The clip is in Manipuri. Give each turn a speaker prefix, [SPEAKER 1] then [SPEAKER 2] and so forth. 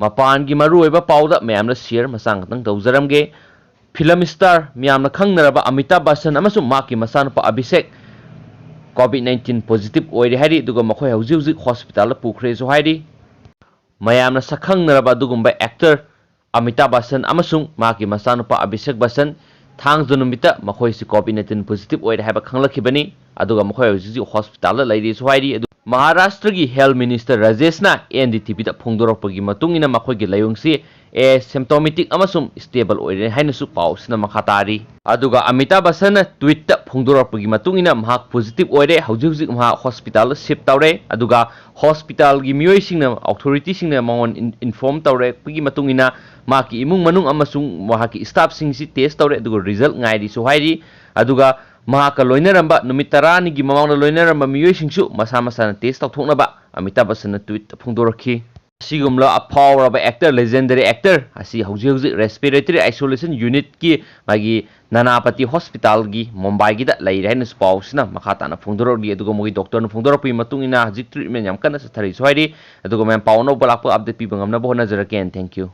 [SPEAKER 1] ꯃꯄꯥꯟꯒꯤ ꯃꯔꯨꯑꯣꯏꯕ ꯄꯥꯎꯗ ꯃꯌꯥꯝꯅ ꯁꯤꯌꯔ ꯃꯆꯥ ꯈꯛꯇꯪ ꯇꯧꯖꯔꯝꯒꯦ ꯐꯤꯂꯝ ꯁ꯭ꯇꯥꯔ ꯃꯌꯥꯝꯅ ꯈꯪꯅꯔꯕ ꯑꯃꯤꯇꯥꯕ ꯕꯆꯟ ꯑꯃꯁꯨꯡ ꯃꯍꯥꯛꯀꯤ ꯃꯆꯥꯅꯨꯄꯥ ꯑꯚꯤꯁꯦꯛ COVID-19 positive ꯑꯣꯏꯔꯦ ꯍꯥꯏꯔꯤ ꯑꯗꯨꯒ ꯃꯈꯣꯏ ꯍꯧꯖꯤꯛ ꯍꯣꯁꯄꯤꯇꯥꯜꯗ ꯄꯨꯈ꯭ꯔꯦꯁꯨ ꯍꯥꯏꯔꯤ ꯃꯌꯥꯝꯅ ꯁꯛꯈꯪꯅꯔꯕ ꯑꯗꯨꯒꯨꯝꯕ ꯑꯦꯛꯇꯔ ꯑꯃꯤꯇꯥꯕ ꯕꯆꯟ ꯑꯃꯁꯨꯡ ꯃꯍꯥꯛꯀꯤ ꯃꯆꯥꯅꯨꯄꯥ ꯑꯚꯤꯁꯦꯛ ꯕꯆꯟ ꯊꯥꯡꯖ ꯅꯨꯃꯤꯠꯇ ꯃꯈꯣꯏꯁꯤ COVID-19 positive ꯑꯣꯏꯔꯦ ꯍꯥꯏꯕ ꯈꯪꯂꯛꯈꯤꯕꯅꯤ ꯑꯗꯨꯒ ꯃꯈꯣꯏ ꯍꯧꯖꯤꯛ ꯍꯣꯁꯄꯤꯇꯥꯜꯗ ꯂꯩꯔꯤꯁꯨ ꯍꯥꯏꯔꯤ ꯃꯍꯥꯔꯥꯁꯇ꯭ꯔꯒꯤ ꯍꯦꯜꯊ ꯃꯤꯅꯤꯁꯇꯔ ꯔꯥꯖꯦꯁꯅ NDTVꯗ ꯐꯣꯡꯗꯣꯔꯛꯄꯒꯤ ꯃꯇꯨꯡꯏꯟꯅ ꯃꯈꯣꯏꯒꯤ ꯂꯥꯏꯑꯣꯡꯁꯤ ꯑꯦꯁꯤꯝꯞꯇꯣꯃꯦꯇꯤꯛ ꯑꯃꯁꯨꯡ ꯁ꯭ꯇꯦꯕꯜ ꯑꯣꯏꯔꯦ ꯍꯥꯏꯅꯁꯨ ꯄꯥꯎꯁꯤꯅ ꯃꯈꯥ ꯇꯥꯔꯤ ꯑꯗꯨꯒ ꯑꯃꯤꯇꯥꯕ ꯕꯆꯟꯅ ꯇ꯭ꯋꯤꯠꯇ ꯐꯣꯡꯗꯣꯔꯛꯄꯒꯤ ꯃꯇꯨꯡꯏꯟꯅ ꯃꯍꯥꯛ ꯄꯣꯖꯤꯇꯤꯚ ꯑꯣꯏꯔꯦ ꯍꯧꯖꯤꯛ ꯃꯍꯥꯛ ꯍꯣꯁꯄꯤꯇꯥꯜꯗ ꯁꯤꯞ ꯇꯧꯔꯦ ꯑꯗꯨꯒ ꯍꯣꯁꯄꯤꯇꯥꯜꯒꯤ ꯃꯤꯑꯣꯏꯁꯤꯡꯅ ꯑꯣꯊꯣꯔꯤꯇꯤꯁꯤꯡꯅ ꯃꯉꯣꯟ ꯏꯟꯐꯣꯔꯝ ꯇꯧꯔꯛꯄꯒꯤ ꯃꯇꯨꯡꯏꯟꯅ ꯃꯍꯥꯛꯀꯤ ꯏꯃꯨꯡ ꯃꯅꯨꯡ ꯑꯃꯁꯨꯡ ꯃꯍꯥꯛꯀꯤ ꯁ꯭ꯇꯥꯐꯁꯤꯡꯁꯤ ꯇꯦꯁ ꯇꯧꯔꯦ ꯑꯗꯨꯒ ꯔꯤꯖꯜꯠ ꯉꯥꯏꯔꯤꯁꯨ ꯍꯥꯏꯔꯤ ꯑꯗꯨꯒ ꯃꯍꯥꯛꯀ ꯂꯣꯏꯅꯔꯝꯕ ꯅꯨꯃꯤꯠ 10ꯅꯤꯒꯤ ꯃꯃꯥꯡꯗ ꯂꯣꯏꯅꯔꯝꯕ ꯃꯤꯑꯣꯏꯁꯤꯡꯁꯨ ꯃꯁꯥꯅ ꯇꯦꯁ ꯇꯧꯊꯣꯛꯅꯕ ꯑꯃꯤꯇꯥꯕ ꯕꯆꯟꯅ ꯇ꯭ꯋꯤꯠꯇ ꯐꯣꯡꯗꯣꯔꯛꯈꯤ ꯑꯁꯤꯒꯨꯝꯂꯕ ꯑꯐꯥꯎꯔꯕ ꯑꯦꯛꯇꯔ ꯂꯦꯖꯦꯟꯗꯔꯤ ꯑꯦꯛꯇꯔ ꯑꯁꯤ ꯍꯧꯖꯤꯛ ꯔꯦꯁꯄꯤꯔꯦꯇꯔꯤ ꯑꯥꯏꯁꯣꯂꯦꯁꯟ ꯌꯨꯅꯤꯠꯀꯤ ꯃꯥꯒꯤ ꯅꯅꯥꯄꯇꯤ ꯍꯣꯁꯄꯤꯇꯥꯜꯒꯤ ꯃꯨꯝꯕꯥꯏꯒꯤꯗ ꯂꯩꯔꯦ ꯍꯥꯏꯅꯁꯨ ꯄꯥꯎꯁꯤꯅ ꯃꯈꯥ ꯇꯥꯅ ꯐꯣꯡꯗꯣꯔꯛꯂꯤ ꯑꯗꯨꯒ ꯃꯣꯏꯒꯤ ꯗꯣꯛꯇꯔꯅ ꯐꯣꯡꯗꯣꯔꯛꯄꯒꯤ ꯃꯇꯨꯡꯏꯟꯅ ꯍꯧꯖꯤꯛ ꯇ꯭ꯔꯤꯠꯃꯦꯟ ꯌꯥꯝ ꯀꯟꯅ ꯆꯠꯊꯔꯤꯁꯨ ꯍꯥꯏꯔꯤ ꯑꯗꯨꯒ ꯃꯌꯥꯝ ꯄꯥꯎ ꯑꯅꯧꯕ ꯂꯥꯛꯄ ꯑꯞꯗꯦꯠ ꯄꯤꯕ ꯉꯝꯅꯕ ꯍꯣꯠꯅꯖꯔꯛꯀꯦ ꯊꯦꯡꯛ ꯌꯨ